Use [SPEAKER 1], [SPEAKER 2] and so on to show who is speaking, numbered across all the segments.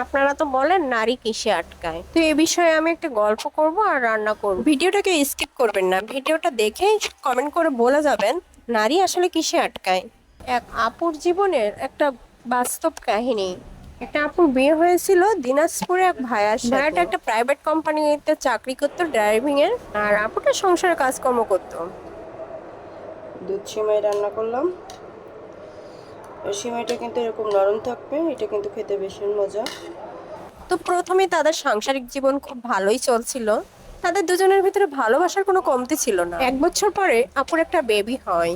[SPEAKER 1] আপনারা তো বলেন নারী কিসে আটকায়, তো এই বিষয়ে আমি একটা গল্প করব আর রান্না করব। ভিডিওটাকে স্কিপ করবেন না, ভিডিওটা দেখেই কমেন্ট করে বলে যাবেন নারী আসলে কিসে আটকায়। এক আপুর জীবনের একটা বাস্তব কাহিনী। একটা আপুর বিয়ে হয়েছিল দিনাজপুরে এক ভাইয়ার সাথে। ভাইয়াটা একটা প্রাইভেট কোম্পানিতে চাকরি করতো ড্রাইভিং এর, আর আপুটা সংসারে কাজকর্ম করতো। দুধ সিমাই রান্না করলাম। এই সিমাইটা কিন্তু এরকম নরম থাকবে, এটা কিন্তু খেতে ভীষণ মজা। তো প্রথমে তাদের সাংসারিক জীবন খুব ভালোই চলছিল। তাদের দুজনের ভিতরে ভালোবাসার কোনো কমতি ছিল না। 1 বছর পরে আপুর একটা বেবি হয়।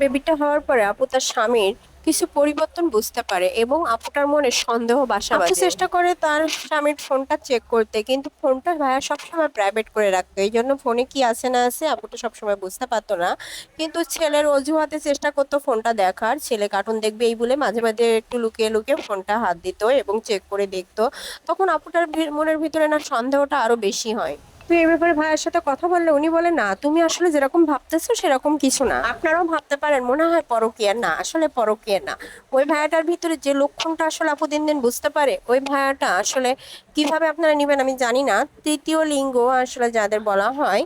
[SPEAKER 1] বেবিটা হওয়ার পরে আপু তার স্বামীর কিছু পরিবর্তন বুঝতে পারে এবং আপুটার মনে সন্দেহ বাসা বাঁধে। আপু চেষ্টা করে তার স্বামীর ফোনটা চেক করতে, কিন্তু ফোনটা ভাইয়া সবসময় প্রাইভেট করে রাখতো, এই জন্য ফোনে কি আছে না আছে আপুটা সবসময় বুঝতে পারতো না। কিন্তু ছেলের অজুহাতে চেষ্টা করতো ফোনটা দেখার, ছেলে কার্টুন দেখবে এই বলে মাঝে মাঝে একটু লুকিয়ে লুকিয়ে ফোনটা হাত দিত এবং চেক করে দেখতো। তখন আপুটার মনের ভিতরে না সন্দেহটা আরো বেশি হয়। তো এই ব্যাপারে ভাইয়ের সাথে কথা বললে উনি বলে, না তুমি আসলে যেরকম ভাবতেছো সেরকম কিছু না, আপনারাও ভাবতে পারেন মনে হয় পরকীয়া, না আসলে পরকীয়া না। ওই ভাইয়াটার ভিতরে যে লক্ষণটা আসলে আপু দিন দিন বুঝতে পারে, ওই ভাইয়াটা আসলে কিভাবে আপনারা নিবেন আমি জানি না, তৃতীয় লিঙ্গ আসলে যাদের বলা হয়,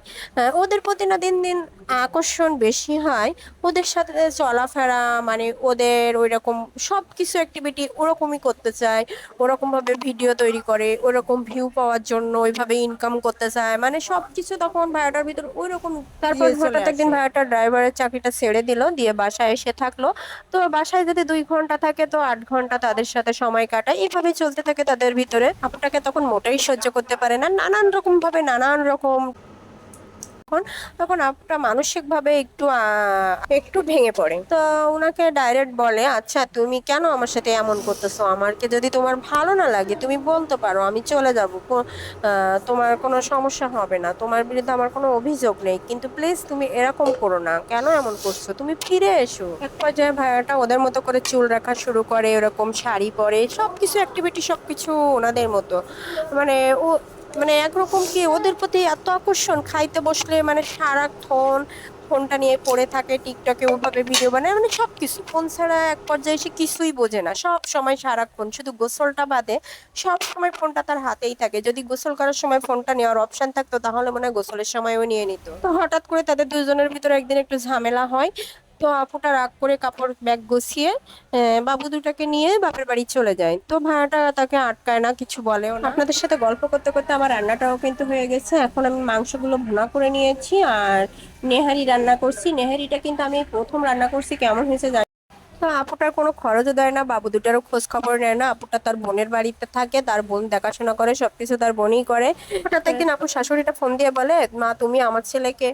[SPEAKER 1] ওদের প্রতি না দিন দিন আকর্ষণ বেশি হয়। ওদের সাথে চলাফেরা মানে ওদের ওই রকম সবকিছু অ্যাক্টিভিটি ওরকমই করতে চায়। ওরকম ভাবে ভিডিও তৈরি করে, ওরকম ভিউ পাওয়ার জন্য ওইভাবে ইনকাম করতে চায়, মানে সবকিছু তখন ভাড়াটার ভিতর ওই রকম। তারপর হঠাৎ একদিন ভাড়াটা ড্রাইভারের চাকরিটা ছেড়ে দিল, দিয়ে বাসায় এসে থাকলো। তো বাসায় যদি 2 ঘন্টা থাকে তো 8 ঘন্টা তাদের সাথে সময় কাটায়, এইভাবে চলতে থাকে তাদের ভিতরে। আপুটাকে তখন মোটেই সহ্য করতে পারে না, নানান রকম ভাবে নানান রকম তখন তখন আপুটা মানসিক ভাবে একটু ভেঙে পড়ে। তো উনাকে ডাইরেক্ট বলে, আচ্ছা তুমি কেন আমার সাথে এমন করতেছো, আমাকে যদি তোমার ভালো না লাগে তুমি বলতে পারো, আমি চলে যাবো, তোমার কোনো সমস্যা হবে না, তোমার বিরুদ্ধে আমার কোনো অভিযোগ নেই, কিন্তু প্লিজ তুমি এরকম করো না, কেন এমন করছো, তুমি ফিরে এসো। এক পর্যায়ে ভাইয়াটা ওদের মতো করে চুল রাখা শুরু করে, এরকম শাড়ি পরে, সবকিছু অ্যাক্টিভিটি সবকিছু ওনাদের মতো। মানে ও মানে একরকম কি ওদের প্রতি এত আকর্ষণ, খাইতে বসলে মানে সারাক্ষণ ফোনটা নিয়ে পড়ে থাকে, টিকটকে ওভাবে ভিডিও বানায়, মানে সবকিছু ফোন ছাড়া এক পর্যায়ে সে কিছুই বোঝে না, সব সময় সারাক্ষণ শুধু গোসলটা বাদে সব সময় ফোনটা তার হাতেই থাকে। যদি গোসল করার সময় ফোনটা নেওয়ার অপশন থাকতো তাহলে মনে হয় গোসলের সময়ও নিয়ে নিত। তো হঠাৎ করে তাদের দুজনের ভিতরে একদিন একটু ঝামেলা হয়। তো আপুটা রাগ করে কাপড় ব্যাগ গুছিয়ে বাবু দুটাকে নিয়ে বাপের বাড়ি চলে যায়। তো ভাড়াটা তাকে আটকায় না, কিছু বলেও না। আপনাদের সাথে গল্প করতে করতে আমার রান্নাটাও কিন্তু হয়ে গেছে, এখন আমি মাংসগুলো ভুনা করে নিয়েছি আর নেহারি রান্না করছি। নেহারিটা কিন্তু আমি প্রথম রান্না করছি, কেমন হয়েছে তো আপুটার কোনো খরচও দেয় না, বাবু দুটারও খোঁজ খবর নেয় না। আপুটা তার বোনের বাড়িতে থাকে, তার বোন দেখাশোনা করে, সবকিছু তার বোনই করে। হঠাৎ একদিন আপুর শাশুড়িটা ফোন দিয়ে বলে, মা তুমি আমার ছেলেকে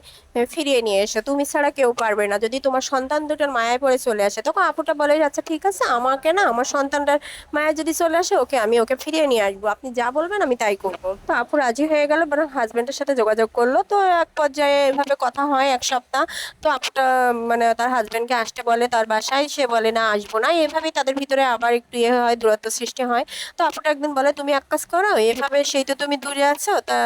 [SPEAKER 1] ফিরিয়ে নিয়ে এসো, তুমি ছাড়া কেউ পারবে না, যদি তোমার সন্তান দুটোর মায়ায় পড়ে চলে আসে। তখন আপুটা বলে, আচ্ছা ঠিক আছে, আমাকে না আমার সন্তানটার মায়া যদি চলে আসে আমি ওকে ফিরিয়ে নিয়ে আসবো, আপনি যা বলবেন আমি তাই করবো। তো আপু রাজি হয়ে গেল, বরং হাজবেন্ডের সাথে যোগাযোগ করলো। তো এক পর্যায়ে এভাবে কথা হয় 1 সপ্তাহ। তো আপুটা মানে তার হাজবেন্ডকে আসতে বলে তার বাসায়, সে বলে না আসবো না, এভাবেই তাদের ভিতরে আবার একটু হয়, দূরত্ব সৃষ্টি হয়। তো আপুটা একদিন বলে, তুমি এক কাজ করো, এভাবে সেই তো তুমি দূরে আছো, তা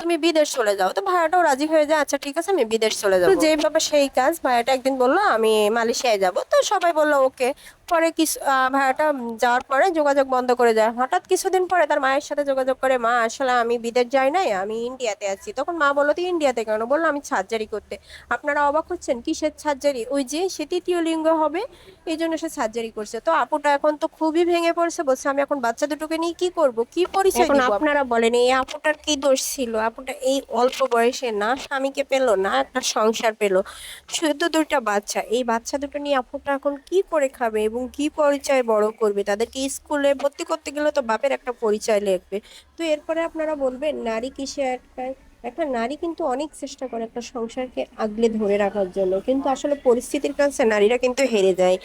[SPEAKER 1] তুমি বিদেশ চলে যাও। তো ভাইয়াটাও রাজি হয়ে যায়, আচ্ছা ঠিক আছে আমি বিদেশ চলে যাবো। তো যেভাবে সেই কাজ, ভাইয়াটা একদিন বললো আমি মালয়েশিয়ায় যাব, তো সবাই বললো ওকে। পরে কিছু ভাইয়াটা যাওয়ার পরে যোগাযোগ বন্ধ করে যায়। হঠাৎ কিছুদিন পরে তার মায়ের সাথে যোগাযোগ করে, মা আসলে আমি বিদেশ যাই নাই, আমি ইন্ডিয়াতে আছি। তখন মা বললো, তুই ইন্ডিয়াতে কেন? বললো আমি সার্জারি করতে। আপনারা অবাক হচ্ছেন, কিসের সার্জারি? ওই যে সে তৃতীয় লিঙ্গ হবে, এই জন্য সে সার্জারি করছে। তো আপুটা এখন তো খুবই ভেঙে পড়ছে, বলছে আমি এখন বাচ্চা দুটোকে নিয়ে কি করব, কি পরিচয় দিব? আপনারা বলেন এই আপুটার কি দোষ ছিল? আপুটা এই অল্প বয়সে না স্বামীকে পেলো, না একটা সংসার পেলো, শুধু 2টা বাচ্চা, এই বাচ্চা দুটো নিয়ে আপুটা এখন কি করে খাবে এবং কি পরিচয় বড় করবে? তাদেরকে স্কুলে ভর্তি করতে গেলে তো বাপের একটা পরিচয় লাগবে। তো এরপরে আপনারা বলবেন নারী কিসে আটকায়? একটা নারী কিন্তু অনেক চেষ্টা করে একটা সংসারকে আগলে ধরে রাখার জন্য, কিন্তু আসলে পরিস্থিতির কাছে নারীরা কিন্তু হেরে যায়।